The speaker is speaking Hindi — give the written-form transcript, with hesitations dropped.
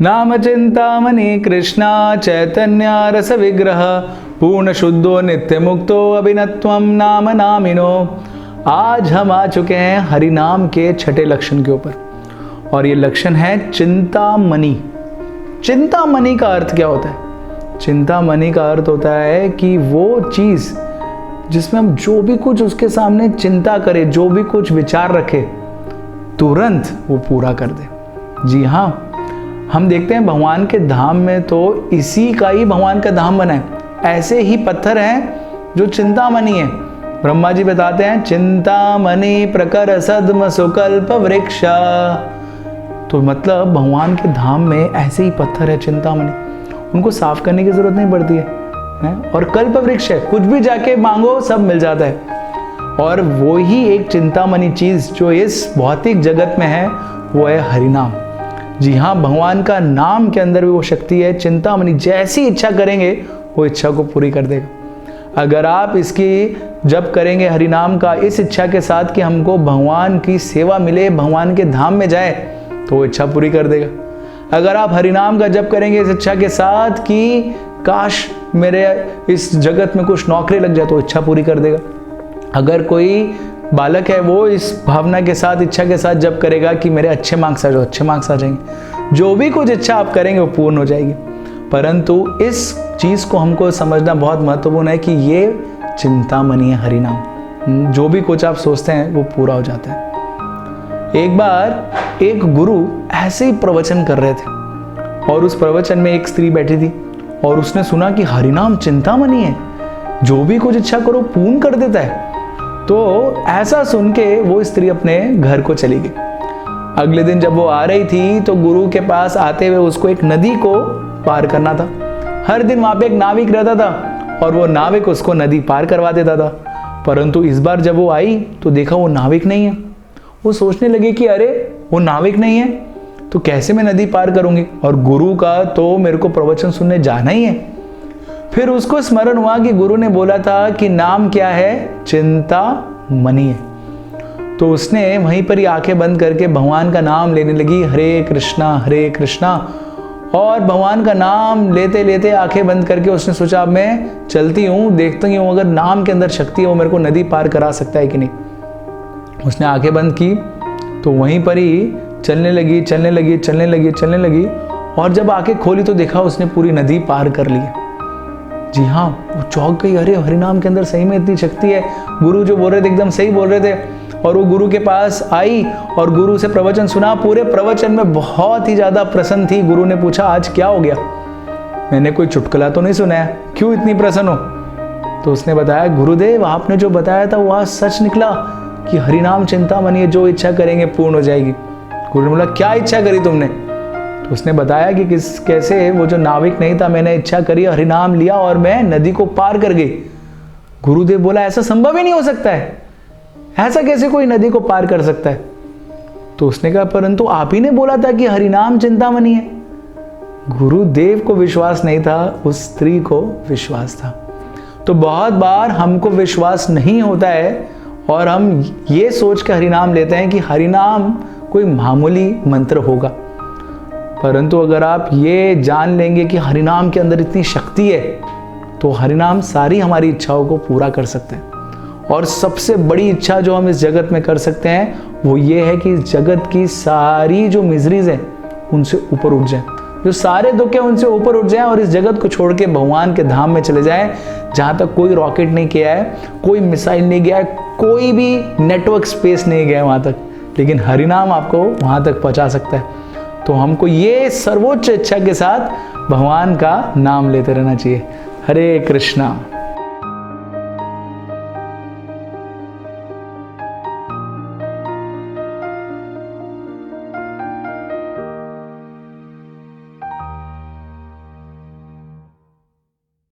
नाम चिंतामणि कृष्णा चैतन्य रस विग्रह पूर्ण शुद्धो नित्य मुक्तो अभिनत्वम नाम नामिनो। आज हम आ चुके हैं हरि नाम के छठे लक्षण के ऊपर, और ये लक्षण है चिंतामणि। चिंतामणि का अर्थ क्या होता है? चिंतामणि का अर्थ होता है कि वो चीज जिसमें हम जो भी कुछ उसके सामने चिंता करें, जो भी कुछ विचार रखे, तुरंत वो पूरा कर दे। जी हाँ, हम देखते हैं भगवान के धाम में तो इसी का ही भगवान का धाम बना है। ऐसे ही पत्थर हैं जो चिंतामणि है। ब्रह्मा जी बताते हैं चिंतामणि प्रकर सद्म सुकल्प वृक्ष। तो मतलब भगवान के धाम में ऐसे ही पत्थर है चिंतामणि, उनको साफ करने की जरूरत नहीं पड़ती है। और कल्प वृक्ष है, कुछ भी जाके मांगो सब मिल जाता है। और वो ही एक चिंतामणि चीज जो इस भौतिक जगत में है वो है हरिनाम। जी हाँ, भगवान का नाम के अंदर भी वो शक्ति है चिंतामणि। जैसी इच्छा करेंगे वो इच्छा को पूरी कर देगा। अगर आप इसकी जप करेंगे हरिनाम का इस इच्छा के साथ कि हमको भगवान की सेवा मिले, भगवान के धाम में जाए, तो वो इच्छा पूरी कर देगा। अगर आप हरिनाम का जप करेंगे इस इच्छा के साथ कि काश मेरे इस जगत में कुछ नौकरी लग जाए, तो इच्छा पूरी कर देगा। अगर कोई बालक है वो इस भावना के साथ, इच्छा के साथ जप करेगा कि मेरे अच्छे मार्क्स आ जाए, अच्छे मार्क्स आ जाएंगे। जो भी कुछ इच्छा आप करेंगे वो पूर्ण हो जाएगी। परंतु इस चीज को हमको समझना बहुत महत्वपूर्ण है कि ये चिंतामणि है हरिनाम। जो भी कुछ आप सोचते हैं वो पूरा हो जाता है। एक बार एक गुरु ऐसे ही प्रवचन कर रहे थे और उस प्रवचन में एक स्त्री बैठी थी और उसने सुना कि हरिनाम चिंतामणि है, जो भी कुछ इच्छा करो पूर्ण कर देता है। तो ऐसा सुन के वो स्त्री अपने घर को चली गई। अगले दिन जब वो आ रही थी तो गुरु के पास आते हुए उसको एक नदी को पार करना था। हर दिन वहां पे एक नाविक रहता था और वो नाविक उसको नदी पार करवा देता था। परंतु इस बार जब वो आई तो देखा वो नाविक नहीं है। वो सोचने लगी कि अरे वो नाविक नहीं है तो कैसे मैं नदी पार करूंगी, और गुरु का तो मेरे को प्रवचन सुनने जाना ही है। फिर उसको स्मरण हुआ कि गुरु ने बोला था कि नाम क्या है, चिंतामणि है। तो उसने वहीं पर ही आंखें बंद करके भगवान का नाम लेने लगी, हरे कृष्णा। और भगवान का नाम लेते लेते आंखें बंद करके उसने सोचा अब मैं चलती हूँ, देखती हूँ अगर नाम के अंदर शक्ति है वो मेरे को नदी पार करा सकता है कि नहीं। उसने आंखें बंद की तो वहीं पर ही चलने लगी। और जब आंखें खोली तो देखा उसने पूरी नदी पार कर ली। जी हाँ, वो चौंक गई, अरे हरिनाम के अंदर सही में इतनी शक्ति है। गुरु जो बोल रहे थे एकदम सही बोल रहे थे। और वो गुरु के पास आई और गुरु से प्रवचन सुना। पूरे प्रवचन में बहुत ही ज्यादा प्रसन्न थी। गुरु ने पूछा आज क्या हो गया, मैंने कोई चुटकुला तो नहीं सुना है, क्यों इतनी प्रसन्न हो? तो उसने बताया गुरुदेव आपने जो बताया था वो आज सच निकला कि हरिनाम चिंतामणि, जो इच्छा करेंगे पूर्ण हो जाएगी। गुरु ने बोला क्या इच्छा करी तुमने? तो उसने बताया कि कैसे वो जो नाविक नहीं था, मैंने इच्छा करी, हरिनाम लिया और मैं नदी को पार कर गई। गुरुदेव बोला ऐसा संभव ही नहीं हो सकता है, ऐसा कैसे कोई नदी को पार कर सकता है? तो उसने कहा परंतु आप ही ने बोला था कि हरिनाम चिंतामणि है। गुरुदेव को विश्वास नहीं था, उस स्त्री को विश्वास था। तो बहुत बार हमको विश्वास नहीं होता है और हम ये सोच के हरिनाम लेते हैं कि हरिनाम कोई मामूली मंत्र होगा। परंतु अगर आप ये जान लेंगे कि हरिनाम के अंदर इतनी शक्ति है तो हरिनाम सारी हमारी इच्छाओं को पूरा कर सकते हैं। और सबसे बड़ी इच्छा जो हम इस जगत में कर सकते हैं वो ये है कि इस जगत की सारी जो मिजरीज हैं उनसे ऊपर उठ जाए, जो सारे दुख हैं उनसे ऊपर उठ जाएं और इस जगत को छोड़ के भगवान के धाम में चले जाएं, जहां तक कोई रॉकेट नहीं गया है, कोई मिसाइल नहीं गया है, कोई भी नेटवर्क स्पेस नहीं गया है वहां तक, लेकिन हरिनाम आपको वहां तक पहुंचा सकता है। तो हमको ये सर्वोच्च इच्छा के साथ भगवान का नाम लेते रहना चाहिए। हरे कृष्णा।